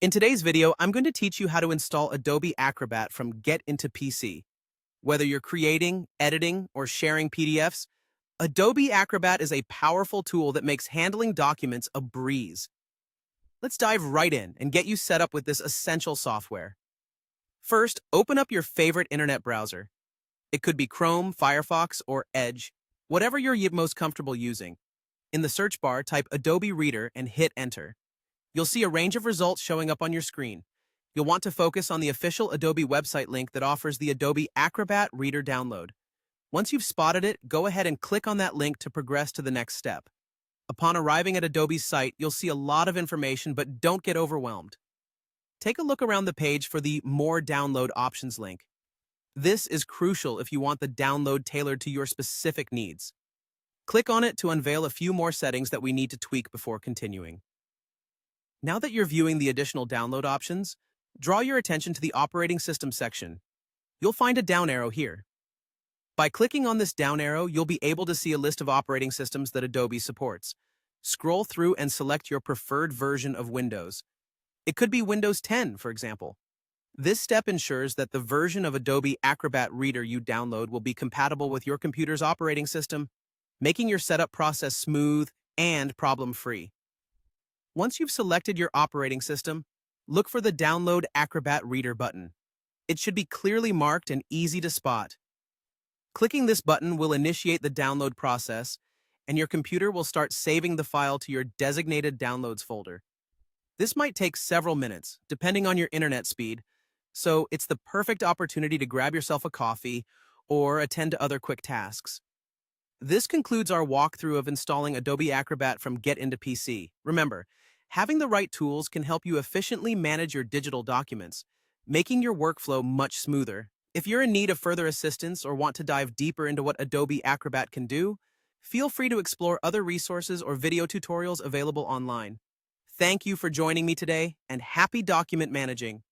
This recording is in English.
In today's video, I'm going to teach you how to install Adobe Acrobat from Get into PC. Whether you're creating, editing, or sharing PDFs, Adobe Acrobat is a powerful tool that makes handling documents a breeze. Let's dive right in and get you set up with this essential software. First, open up your favorite internet browser. It could be Chrome, Firefox, or Edge, whatever you're most comfortable using. In the search bar, type Adobe Reader and hit Enter. You'll see a range of results showing up on your screen. You'll want to focus on the official Adobe website link that offers the Adobe Acrobat Reader download. Once you've spotted it, go ahead and click on that link to progress to the next step. Upon arriving at Adobe's site, you'll see a lot of information, but don't get overwhelmed. Take a look around the page for the More Download Options link. This is crucial if you want the download tailored to your specific needs. Click on it to unveil a few more settings that we need to tweak before continuing. Now that you're viewing the additional download options, draw your attention to the Operating System section. You'll find a down arrow here. By clicking on this down arrow, you'll be able to see a list of operating systems that Adobe supports. Scroll through and select your preferred version of Windows. It could be Windows 10, for example. This step ensures that the version of Adobe Acrobat Reader you download will be compatible with your computer's operating system, making your setup process smooth and problem-free. Once you've selected your operating system, look for the Download Acrobat Reader button. It should be clearly marked and easy to spot. Clicking this button will initiate the download process, and your computer will start saving the file to your designated downloads folder. This might take several minutes, depending on your internet speed, so it's the perfect opportunity to grab yourself a coffee or attend to other quick tasks. This concludes our walkthrough of installing Adobe Acrobat from Get into PC. Remember, having the right tools can help you efficiently manage your digital documents, making your workflow much smoother. If you're in need of further assistance or want to dive deeper into what Adobe Acrobat can do, feel free to explore other resources or video tutorials available online. Thank you for joining me today, and happy document managing!